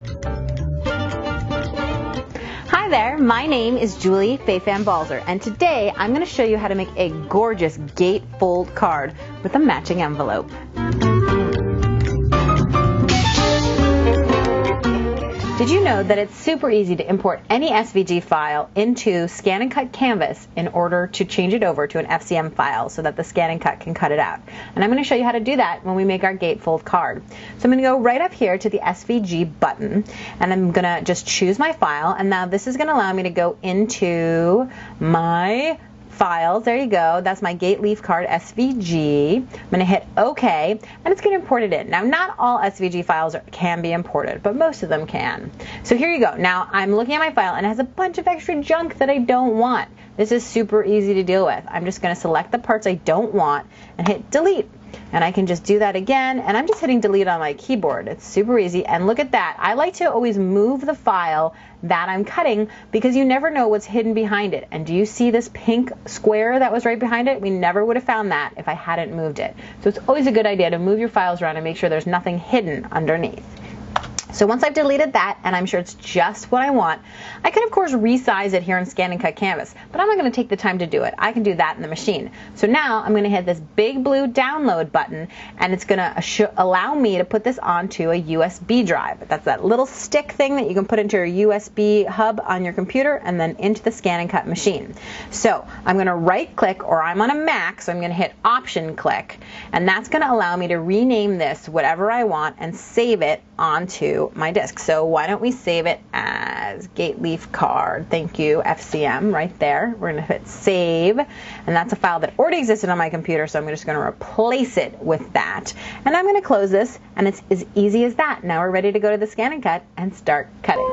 Hi there, my name is Julie Fei-Fan Balzer, and today I'm going to show you how to make a gorgeous gatefold card with a matching envelope. Did you know that it's super easy to import any SVG file into ScanNCut Canvas in order to change it over to an FCM file so that the ScanNCut can cut it out? And I'm going to show you how to do that when we make our gatefold card. So I'm going to go right up here to the SVG button, and I'm going to just choose my file, and now this is going to allow me to go into my files. There you go. That's my gate leaf card SVG. I'm going to hit OK, and it's going to import it in. Now, not all SVG files can be imported, but most of them can. So here you go. Now, I'm looking at my file, and it has a bunch of extra junk that I don't want. This is super easy to deal with. I'm just going to select the parts I don't want and hit delete. And I can just do that again, and I'm just hitting delete on my keyboard. It's super easy, and look at that. I like to always move the file that I'm cutting because you never know what's hidden behind it. And do you see this pink square that was right behind it? We never would have found that if I hadn't moved it. So it's always a good idea to move your files around and make sure there's nothing hidden underneath. So once I've deleted that, and I'm sure it's just what I want, I can of course resize it here in ScanNCut Canvas, but I'm not going to take the time to do it. I can do that in the machine. So now I'm going to hit this big blue download button, and it's going to allow me to put this onto a USB drive. That's that little stick thing that you can put into your USB hub on your computer and then into the ScanNCut machine. So I'm going to right click, or I'm on a Mac, so I'm going to hit Option click, and that's going to allow me to rename this whatever I want and save it onto my disk. So why don't we save it as gate leaf card, thank you, FCM, right there. We're going to hit save, and that's a file that already existed on my computer, so I'm just going to replace it with that. And I'm going to close this, and it's as easy as that. Now we're ready to go to the ScanNCut and start cutting.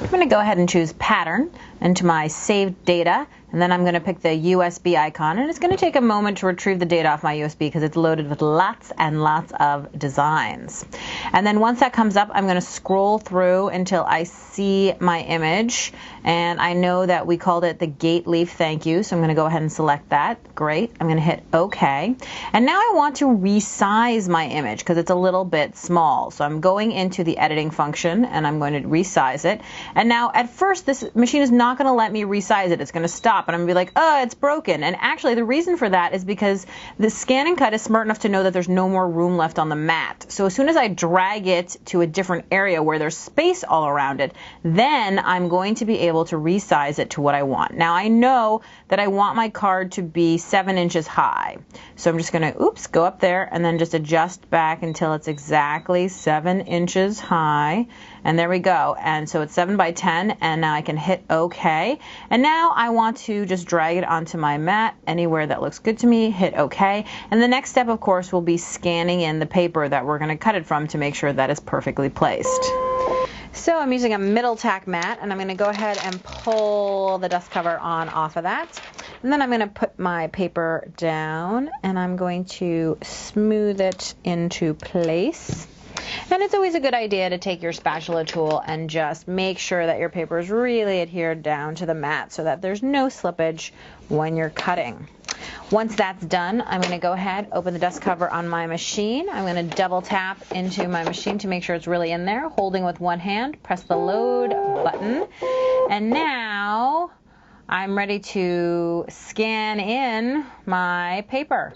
I'm going to go ahead and choose pattern into my saved data, and then I'm going to pick the USB icon, and it's going to take a moment to retrieve the data off my USB because it's loaded with lots and lots of designs. And then once that comes up, I'm going to scroll through until I see my image, and I know that we called it the gate leaf thank you, so I'm going to go ahead and select that. Great. I'm going to hit OK. And now I want to resize my image because it's a little bit small. So I'm going into the editing function, and I'm going to resize it. And now at first this machine is not going to let me resize it. It's going to stop, and I'm going to be like, oh, it's broken. And actually the reason for that is because the ScanNCut is smart enough to know that there's no more room left on the mat. So as soon as I drag it to a different area where there's space all around it, then I'm going to be able to resize it to what I want. Now I know that I want my card to be 7 inches high. So I'm just going to, go up there and then just adjust back until it's exactly 7 inches high. And there we go. And so it's 7 by 10, and now I can hit OK. And now I want to just drag it onto my mat anywhere that looks good to me, hit OK. And the next step, of course, will be scanning in the paper that we're going to cut it from to make sure that it's perfectly placed. So I'm using a middle tack mat, and I'm going to go ahead and pull the dust cover on off of that. And then I'm going to put my paper down, and I'm going to smooth it into place. And it's always a good idea to take your spatula tool and just make sure that your paper is really adhered down to the mat so that there's no slippage when you're cutting. Once that's done, I'm going to go ahead, open the dust cover on my machine. I'm going to double tap into my machine to make sure it's really in there, holding with one hand, press the load button, and now I'm ready to scan in my paper.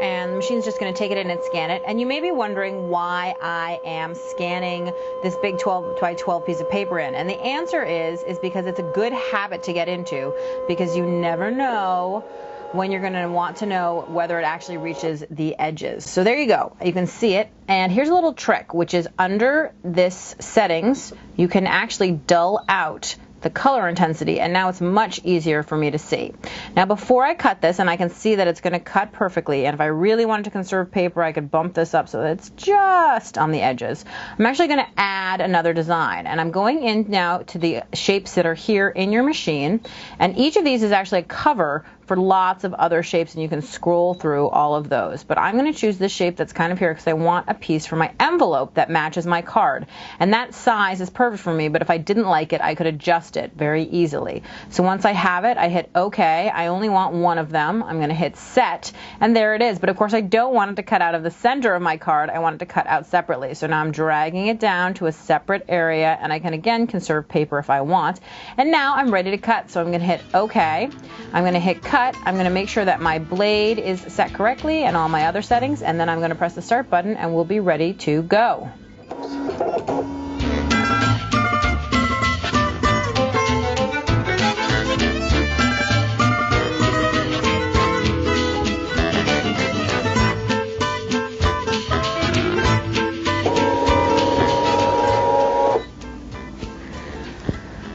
And the machine's just going to take it in and scan it. And you may be wondering why I am scanning this big 12 by 12 piece of paper in. And the answer is because it's a good habit to get into, because you never know when you're going to want to know whether it actually reaches the edges. So there you go. You can see it. And here's a little trick, which is under this settings, you can actually dull out the color intensity, and now it's much easier for me to see. Now before I cut this, and I can see that it's going to cut perfectly, and if I really wanted to conserve paper, I could bump this up so that it's just on the edges. I'm actually going to add another design, and I'm going in now to the shapes that are here in your machine, and each of these is actually a cover for lots of other shapes, and you can scroll through all of those. But I'm going to choose this shape that's kind of here because I want a piece for my envelope that matches my card. And that size is perfect for me, but if I didn't like it, I could adjust it very easily. So once I have it, I hit OK. I only want one of them. I'm going to hit Set, and there it is. But of course, I don't want it to cut out of the center of my card. I want it to cut out separately. So now I'm dragging it down to a separate area, and I can again conserve paper if I want. And now I'm ready to cut. So I'm going to hit OK. I'm going to hit Cut. I'm going to make sure that my blade is set correctly and all my other settings, and then I'm going to press the Start button, and we'll be ready to go.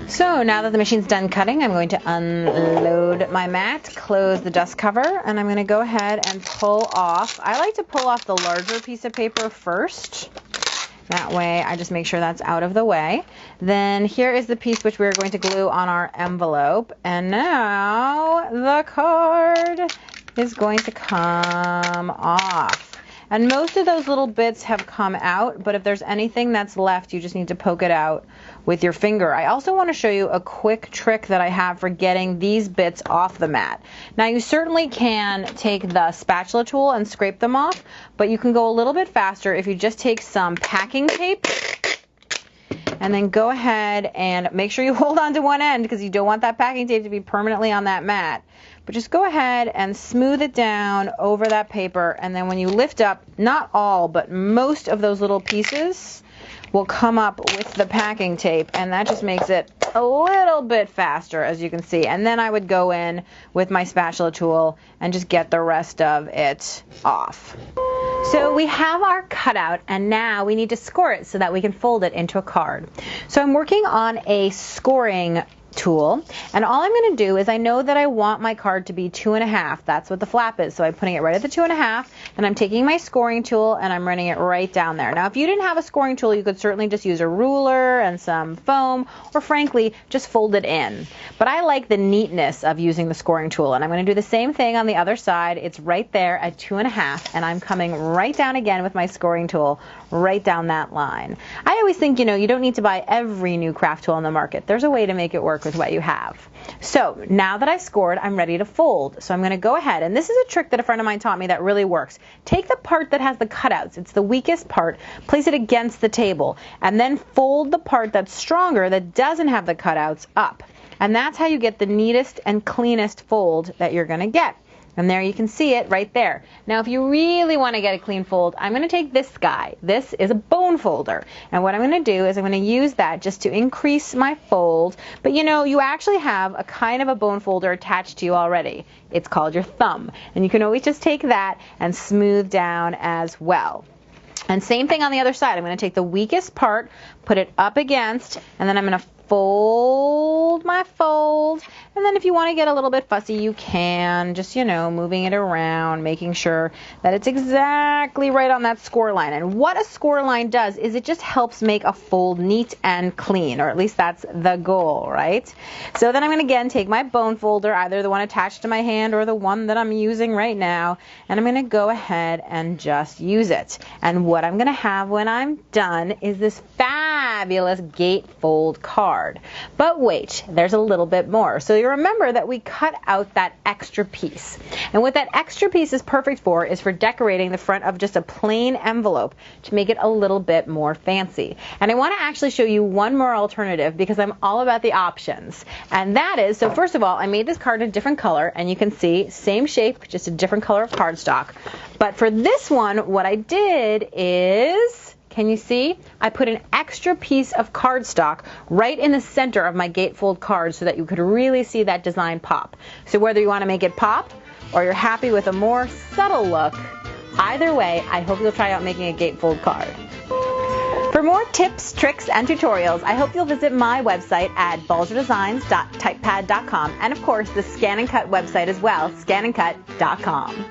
So now that the machine's done cutting, I'm going to unload my mat, close the dust cover, and I'm going to go ahead and pull off. I like to pull off the larger piece of paper first. That way I just make sure that's out of the way. Then here is the piece which we're going to glue on our envelope. And now the card is going to come off. And most of those little bits have come out, but if there's anything that's left, you just need to poke it out with your finger. I also want to show you a quick trick that I have for getting these bits off the mat. Now you certainly can take the spatula tool and scrape them off, but you can go a little bit faster if you just take some packing tape and then go ahead and make sure you hold on to one end because you don't want that packing tape to be permanently on that mat. But just go ahead and smooth it down over that paper, and then when you lift up, not all, but most of those little pieces will come up with the packing tape, and that just makes it a little bit faster, as you can see. And then I would go in with my spatula tool and just get the rest of it off. So we have our cutout, and now we need to score it so that we can fold it into a card. So I'm working on a scoring tool, and all I'm going to do is I know that I want my card to be 2.5. That's what the flap is, so I'm putting it right at the 2.5, and I'm taking my scoring tool and I'm running it right down there. Now if you didn't have a scoring tool, you could certainly just use a ruler and some foam, or frankly just fold it in, but I like the neatness of using the scoring tool, and I'm going to do the same thing on the other side. It's right there at 2.5, and I'm coming right down again with my scoring tool right down that line. I always think, you know, you don't need to buy every new craft tool on the market. There's a way to make it work with what you have. So now that I've scored, I'm ready to fold. So I'm going to go ahead, and this is a trick that a friend of mine taught me that really works. Take the part that has the cutouts, it's the weakest part, place it against the table, and then fold the part that's stronger, that doesn't have the cutouts, up. And that's how you get the neatest and cleanest fold that you're going to get. And there you can see it right there. Now if you really want to get a clean fold, I'm going to take this guy. This is a bone folder. And what I'm going to do is I'm going to use that just to increase my fold. But you know, you actually have a kind of a bone folder attached to you already. It's called your thumb. And you can always just take that and smooth down as well. And same thing on the other side. I'm going to take the weakest part, put it up against, and then I'm going to fold my fold. And then if you want to get a little bit fussy, you can, just, you know, moving it around, making sure that it's exactly right on that score line. And what a score line does is it just helps make a fold neat and clean, or at least that's the goal, right? So then I'm going to again take my bone folder, either the one attached to my hand or the one that I'm using right now, and I'm going to go ahead and just use it. And what I'm going to have when I'm done is this fabulous gatefold card. But wait, there's a little bit more. So you remember that we cut out that extra piece. And what that extra piece is perfect for is for decorating the front of just a plain envelope to make it a little bit more fancy. And I want to actually show you one more alternative because I'm all about the options. And that is, so first of all, I made this card a different color, and you can see same shape, just a different color of cardstock. But for this one, what I did is, can you see? I put an extra piece of cardstock right in the center of my gatefold card so that you could really see that design pop. So whether you want to make it pop or you're happy with a more subtle look, either way, I hope you'll try out making a gatefold card. For more tips, tricks, and tutorials, I hope you'll visit my website at balzerdesigns.typepad.com, and of course the ScanNCut website as well, ScanNCut.com.